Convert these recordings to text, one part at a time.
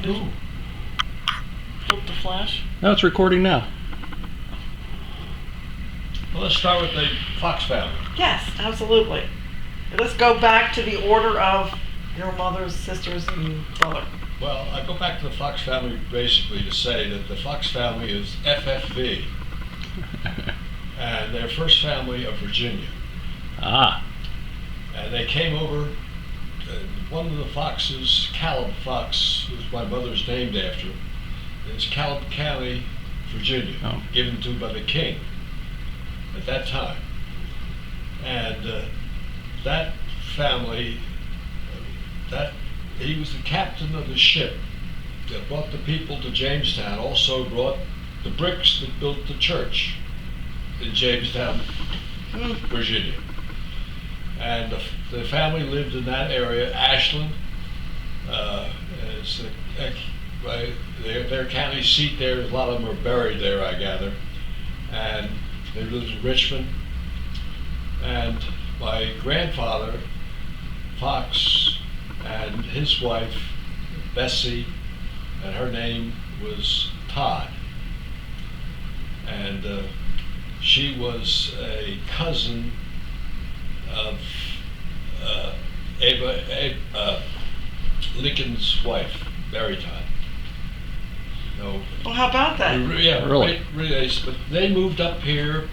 Ooh. Flip the flash. No, it's recording now. Well, let's start with the Fox family. Yes, absolutely. Let's go back to the order of your mother's sisters and brother. Well, I go back to the Fox family basically to say that the Fox family is FFV, and they're first family of Virginia. Ah. And they came over, one of the Foxes, Caleb Fox, who's my mother's named after, is Caleb County, Virginia, Oh. given to by the king at that time. And that family, he was the captain of the ship that brought the people to Jamestown, also brought the bricks that built the church in Jamestown, Virginia. And the family lived in that area. Ashland is their county seat there. A lot of them are buried there, I gather. And they lived in Richmond. And my grandfather, Fox, and his wife, Bessie, and her name was Todd. And she was a cousin of Lincoln's wife, Mary Todd. No. Well, how about that? Yeah, Really? really. But they moved up here,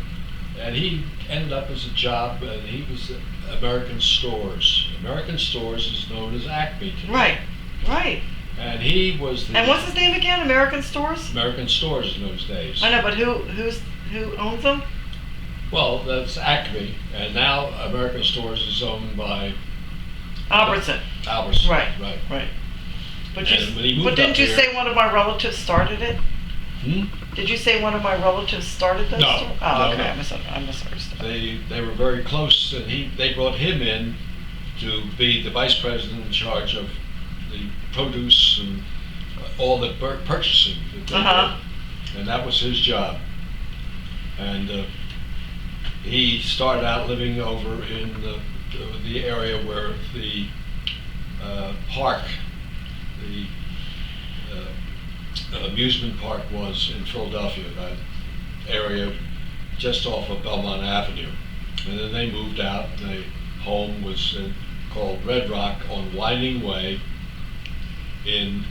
and he ended up as a job, and he was at American Stores. American Stores is known as Acme today. Right, right. And he was the... And what's his name again? American Stores? American Stores in those days. I know, but who owns them? Well, that's Acme, and now American Stores is owned by Albertson. Albertson. Right, Right. right. But And when he moved but didn't up you here- say one of my relatives started it? Did you say one of my relatives started those? No, stores? no, Oh, okay. no. I misunderstood. They were very close, and they brought him in to be the vice president in charge of the produce and all the purchasing that they did. And that was his job. And he started out living over in the area where the park, the amusement park was in Philadelphia, that area just off of Belmont Avenue. And then they moved out, and their home was called Red Rock on Winding Way in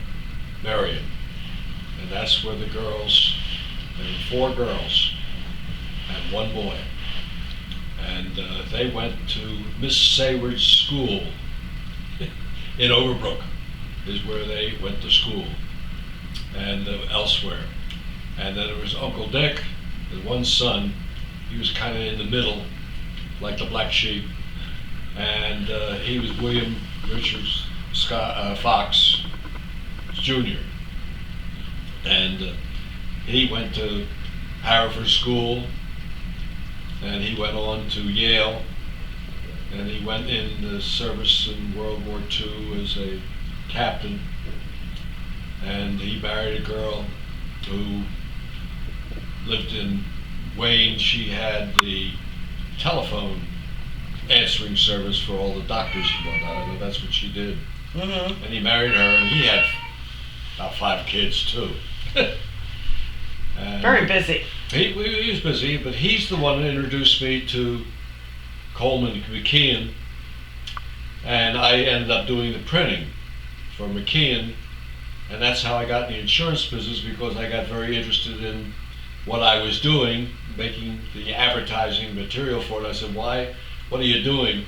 Marion. And that's where the girls, there were 4 girls and 1 boy. And they went to Miss Sayward's school in Overbrook, is where they went to school, and elsewhere. And then there was Uncle Dick, the one son. He was kind of in the middle, like the black sheep. And he was William Richards Fox Jr. And he went to Harvard School, and he went on to Yale, and he went in the service in World War II as a captain, and he married a girl who lived in Wayne. She had the telephone answering service for all the doctors and whatnot. I know that's what she did. And he married her, and he had about 5 kids too. Very busy. He was busy, but he's the one that introduced me to Coleman McKeon, and I ended up doing the printing for McKeon, and that's how I got in the insurance business, because I got very interested in what I was doing, making the advertising material for it. I said, what are you doing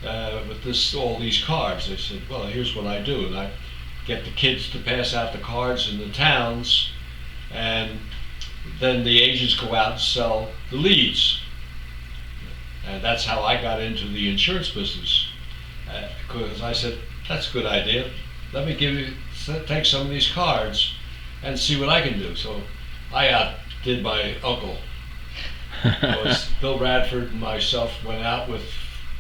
with all these cards? They said, well, here's what I do, and I get the kids to pass out the cards in the towns, and then the agents go out and sell the leads. And that's how I got into the insurance business. Because I said, that's a good idea. Let me take some of these cards and see what I can do. So I outdid my uncle. Bill Radford and myself went out with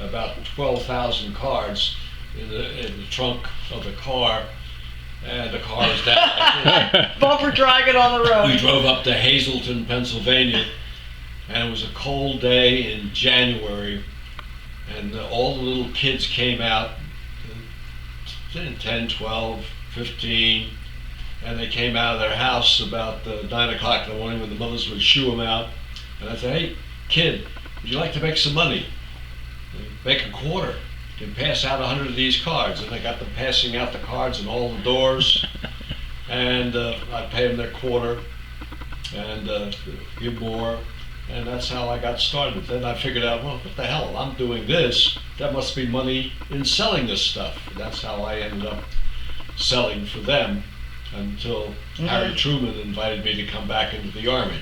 about 12,000 cards in the trunk of the car, and the car was down. Bumper dragging on the road. We drove up to Hazleton, Pennsylvania, and it was a cold day in January, and all the little kids came out, 10, 12, 15, and they came out of their house about 9 o'clock in the morning when the mothers would shoo them out. And I said, "Hey, kid, would you like to make some money? Make a quarter. You can pass out 100 of these cards." And I got them passing out the cards in all the doors. And I'd pay them their quarter and give more. And that's how I got started. Then I figured out, well, what the hell? I'm doing this. That must be money in selling this stuff. And that's how I ended up selling for them until Harry Truman invited me to come back into the Army.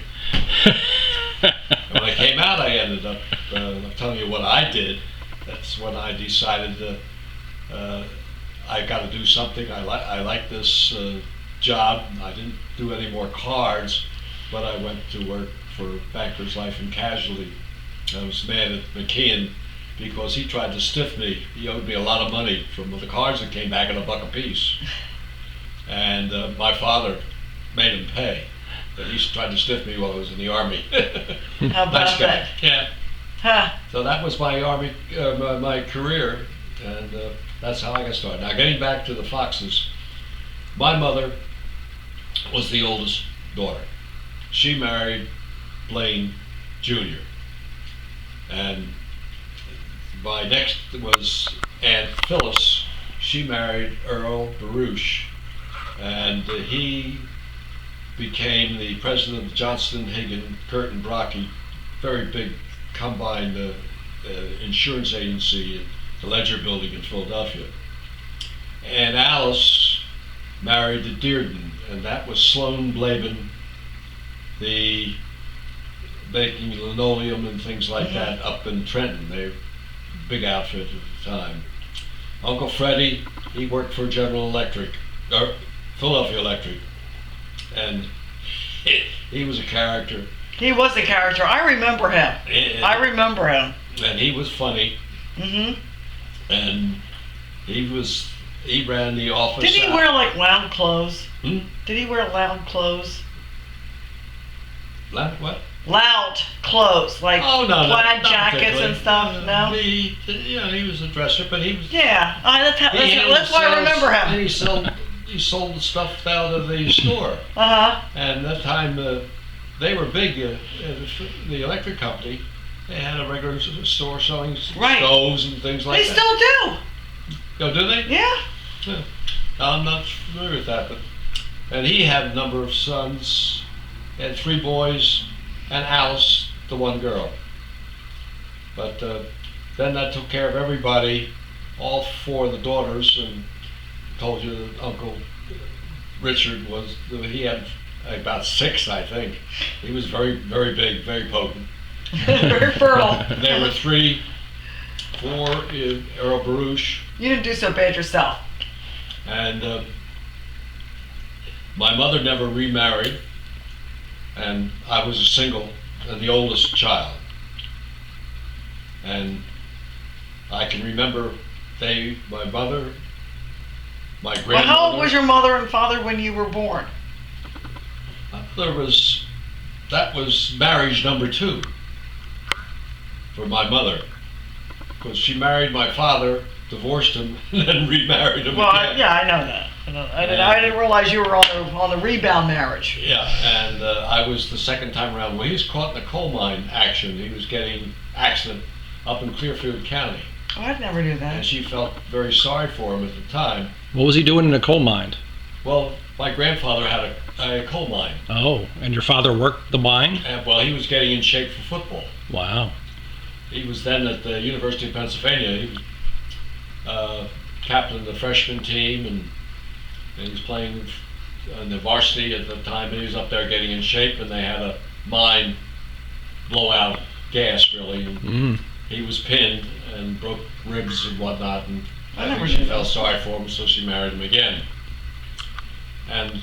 And when I came out, I ended up, I'm telling you what I did. That's when I decided I got to do something. I like this job. I didn't do any more cards, but I went to work for Bankers Life and Casualty. I was mad at McKeon because he tried to stiff me. He owed me a lot of money from the cards that came back at $1 a piece. And my father made him pay. But he tried to stiff me while I was in the Army. How about Nice guy. that? Yeah. Huh. So that was my Army, my career, and that's how I got started. Now, getting back to the Foxes, my mother was the oldest daughter. She married Blaine Jr. And my next was Aunt Phyllis. She married Earl Baruch, and he became the president of Johnston, Higgin, Curtin, Brocky, very big combined insurance agency at the Ledger Building in Philadelphia. And Alice married to Dearden, and that was Sloan Blaben, the making linoleum and things like that up in Trenton. They were a big outfit at the time. Uncle Freddie, he worked for General Electric, or Philadelphia Electric, and he was a character. He was a character. I remember him. I remember him. And he was funny. Mm-hmm. And he ran the office. Did he wear like loud clothes? Hmm? Did he wear loud clothes? Loud what? Loud clothes, like Oh, no, plaid not jackets particularly. and stuff. No. He was a dresser, but he was. Yeah, He that's why I remember him. And he sold the stuff out of the store. And that time they were big. The electric company, they had a regular store selling stoves and things like They that. still do. Oh, do they? Yeah. Yeah. I'm not familiar with that, and he had a number of sons. He had 3 boys, and Alice, the one girl. But then that took care of everybody, all 4 of the daughters, and told you that Uncle Richard he had about 6, I think. He was very, very big, very potent. Very fertile. There were 3, 4 in Earl Baruch. You didn't do so bad yourself. And my mother never remarried, and I was a single and the oldest child. And I can remember my mother, my grandmother. Well, how old was your mother and father when you were born? That was marriage number 2 for my mother, because she married my father, divorced him, and then remarried him Well, again. yeah, I know that. I didn't realize you were on the rebound marriage. Yeah, and I was the second time around. Well, he was caught in a coal mine action. He was getting accident up in Clearfield County. Oh, I never knew And that. she felt very sorry for him at the time. What was he doing in a coal mine? Well, my grandfather had a coal mine. Oh, and your father worked the mine? And, well, he was getting in shape for football. Wow. He was then at the University of Pennsylvania. He was captain of the freshman team, and he was playing in the varsity at the time. He was up there getting in shape, and they had a mine blow out gas, really. And he was pinned and broke ribs and whatnot, and I think she felt sorry for him, so she married him again. And